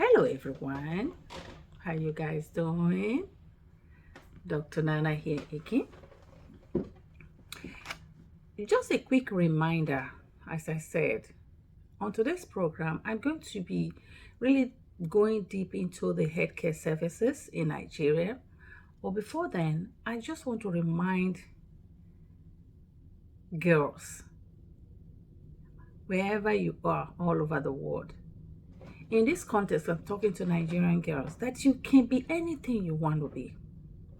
Hello everyone, how you guys doing? Dr. Nana here again. Just a quick reminder, as I said, on today's program, I'm going to be really going deep into the healthcare services in Nigeria. But before then, I just want to remind girls, wherever you are all over the world, in this context, I'm talking to Nigerian girls, that you can be anything you want to be.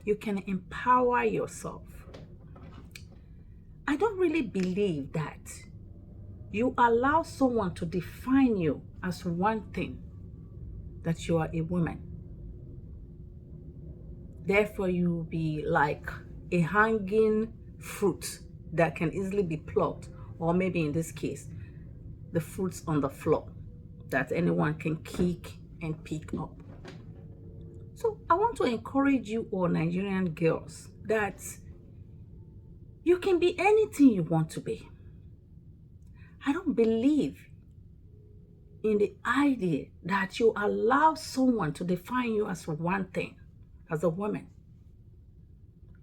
You can empower yourself. I don't really believe that you allow someone to define you as one thing, that you are a woman. Therefore, you will be like a hanging fruit that can easily be plucked, or maybe in this case, the fruits on the floor that anyone can kick and pick up. So I want to encourage you all Nigerian girls that you can be anything you want to be. I don't believe in the idea that you allow someone to define you as one thing, as a woman.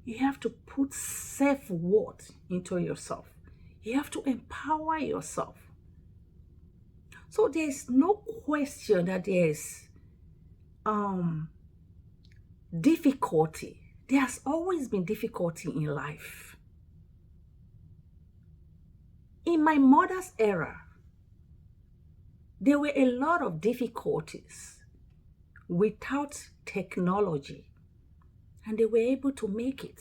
You have to put self-worth into yourself. You have to empower yourself. So there's no question that there's difficulty. There's always been difficulty in life. In my mother's era, there were a lot of difficulties without technology, and they were able to make it.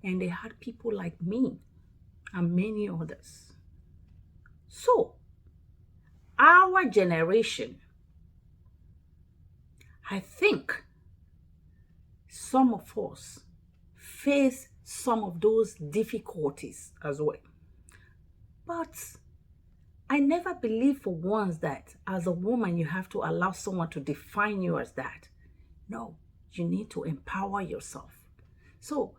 And they had people like me and many others. So, our generation, I think some of us face some of those difficulties as well. But I never believed for once that as a woman, you have to allow someone to define you as that. No, you need to empower yourself. So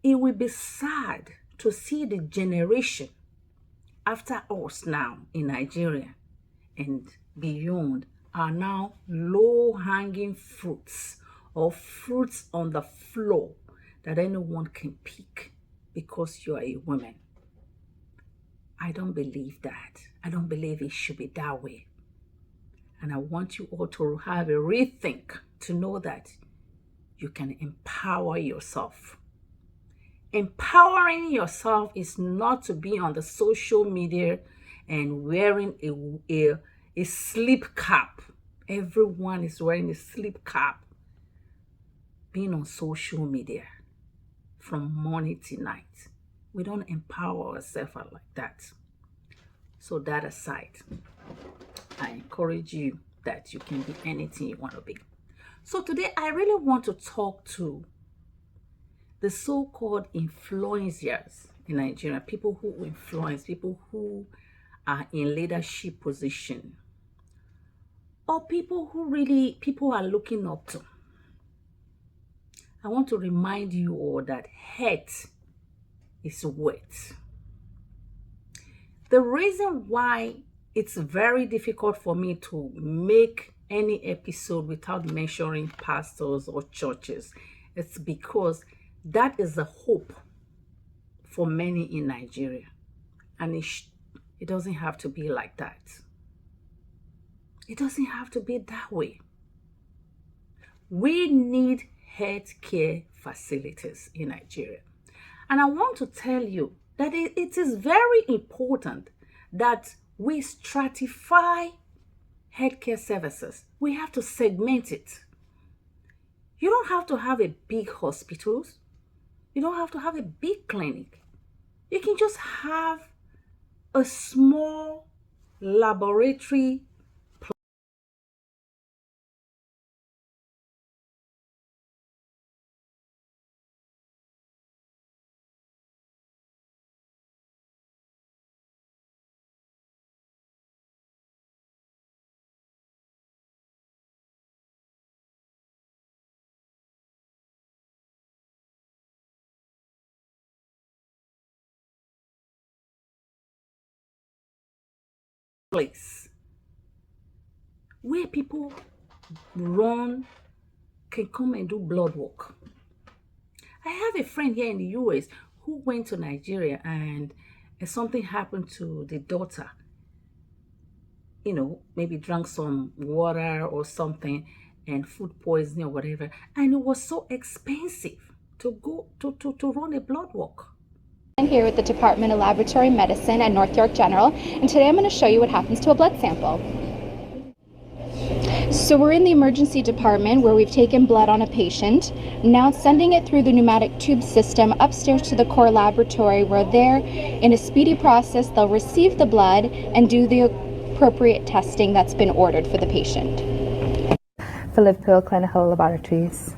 it will be sad to see the generation after us now in Nigeria and beyond are now low-hanging fruits or fruits on the floor that anyone can pick because you are a woman. I don't believe that. I don't believe it should be that way. And I want you all to have a rethink to know that you can empower yourself. Empowering yourself is not to be on the social media and wearing a sleep cap. Everyone is wearing a sleep cap. Being on social media from morning to night. We don't empower ourselves like that. So that aside, I encourage you that you can be anything you want to be. So today I really want to talk to the so-called influencers in Nigeria, people who influence, people who are in leadership position, or people who really people are looking up to. I want to remind you all that health is wealth. The reason why it's very difficult for me to make any episode without mentioning pastors or churches, it's because that is the hope for many in Nigeria. And it doesn't have to be like that. It doesn't have to be that way. We need healthcare facilities in Nigeria. And I want to tell you that it is very important that we stratify healthcare services. We have to segment it. You don't have to have a big hospitals. You don't have to have a big clinic. You can just have a small laboratory place where people run can come and do blood work. I have a friend here in the US who went to Nigeria and something happened to the daughter. Maybe drank some water or something and food poisoning or whatever. And it was so expensive to go to run a blood work. I'm here with the Department of Laboratory Medicine at North York General, and today I'm going to show you what happens to a blood sample. So we're in the emergency department where we've taken blood on a patient, now sending it through the pneumatic tube system upstairs to the core laboratory, where there, in a speedy process, they'll receive the blood and do the appropriate testing that's been ordered for the patient. For Liverpool Clinical Laboratories.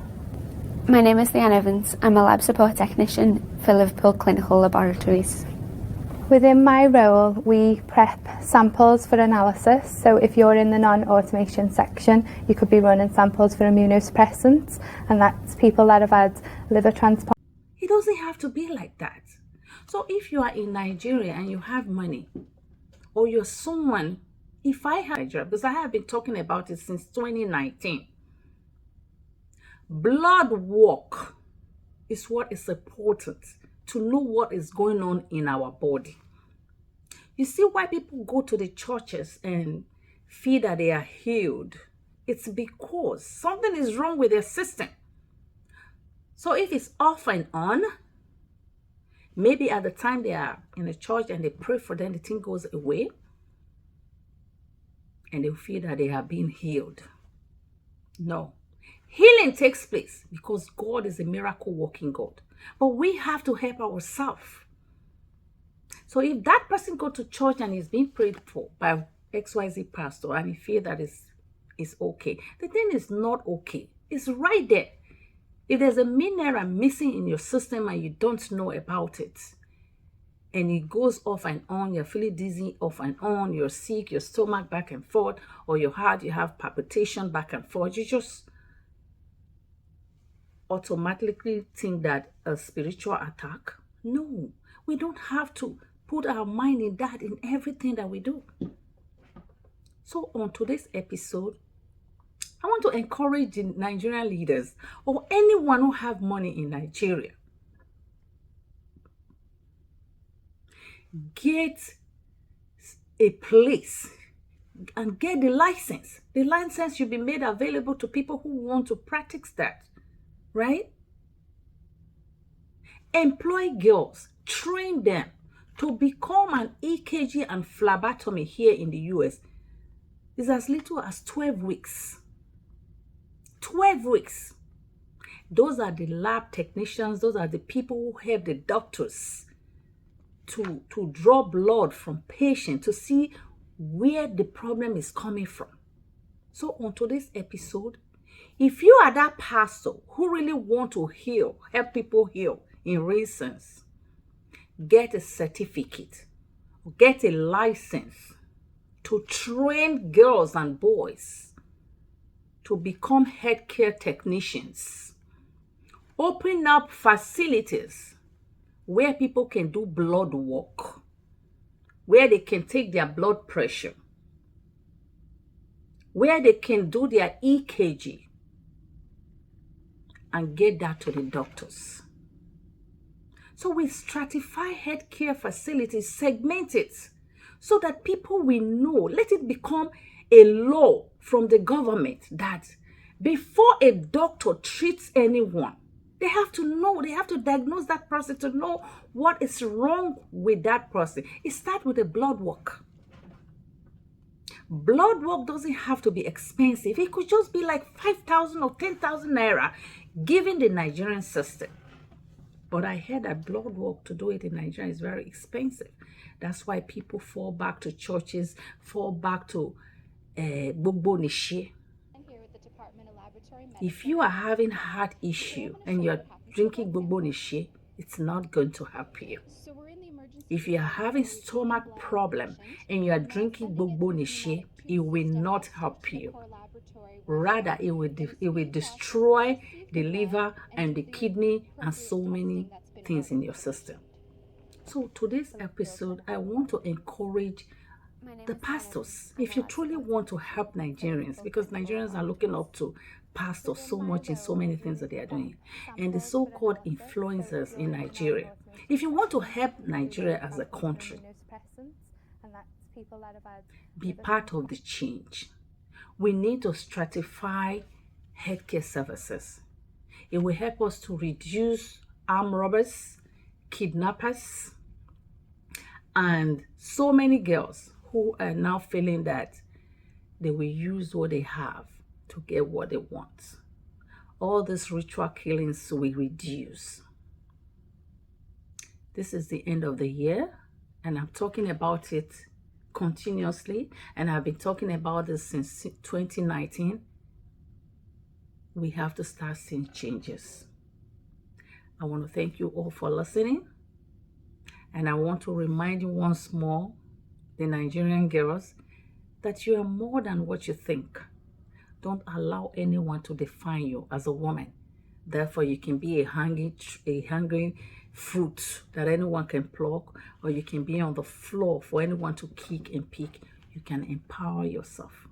My name is Leanne Evans. I'm a lab support technician for Liverpool Clinical Laboratories. Within my role, we prep samples for analysis. So if you're in the non-automation section, you could be running samples for immunosuppressants, and that's people that have had liver transplant. It doesn't have to be like that. So if you are in Nigeria and you have money, or you're someone, if I have Nigeria, because I have been talking about it since 2019, blood work is what is important to know what is going on in our body. You see why people go to the churches and feel that they are healed? It's because something is wrong with their system. So if it's off and on, maybe at the time they are in a church and they pray for them, the thing goes away and they feel that they are being healed. No. Healing takes place because God is a miracle working God. But we have to help ourselves. So if that person go to church and is being prayed for by XYZ pastor and he feel that is okay, the thing is not okay. It's right there. If there's a mineral missing in your system and you don't know about it, and it goes off and on, you're feeling dizzy off and on, you're sick, your stomach back and forth, or your heart, you have palpitation back and forth, you just automatically think that a spiritual attack. No, we don't have to put our mind in that in everything that we do. So on today's episode, I want to encourage the Nigerian leaders or anyone who have money in Nigeria. Get a place and get the license. The license should be made available to people who want to practice that, right? Employ girls, train them to become an EKG and phlebotomy here in the US. It's as little as 12 weeks. 12 weeks. Those are the lab technicians. Those are the people who help the doctors to draw blood from patients to see where the problem is coming from. So on today's episode, if you are that pastor who really want to heal, help people heal in reasons, get a certificate, get a license to train girls and boys to become healthcare technicians. Open up facilities where people can do blood work, where they can take their blood pressure, where they can do their EKG and get that to the doctors. So we stratify healthcare facilities, segment it so that people will know. Let it become a law from the government that before a doctor treats anyone, they have to know, they have to diagnose that person to know what is wrong with that person. It starts with the blood work. Blood work doesn't have to be expensive. It could just be like 5,000 or 10,000 naira given the Nigerian system. But I heard that blood work to do it in Nigeria is very expensive. That's why people fall back to churches, fall back to Gbogbo Nishi. If you are having heart issue and you're drinking Gbogbo Nishi, it's not going to help you. If you are having stomach problem and you are drinking Gbogbo Nishi, it will not help you. Rather, it will destroy the liver and the kidney and so many things in your system. So today's episode, I want to encourage the pastors, if you truly want to help Nigerians, because Nigerians are looking up to pastors so much in so many things that they are doing, and the so-called influencers in Nigeria, if you want to help Nigeria as a country, be part of the change. We need to stratify healthcare services. It will help us to reduce armed robbers, kidnappers, and so many girls who are now feeling that they will use what they have to get what they want. All these ritual killings will reduce. This is the end of the year, and I'm talking about it continuously, and I've been talking about this since 2019. We have to start seeing changes. I want to thank you all for listening, and I want to remind you once more, the Nigerian girls, that you are more than what you think. Don't allow anyone to define you as a woman. Therefore, you can be a hungry fruit that anyone can pluck, or you can be on the floor for anyone to kick and pick. You can empower yourself.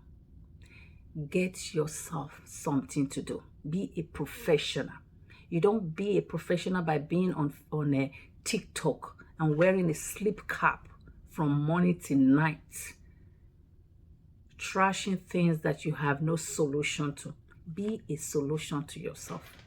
Get yourself something to do. Be a professional. You don't be a professional by being on a TikTok and wearing a sleep cap from morning to night, trashing things that you have no solution to. Be a solution to yourself.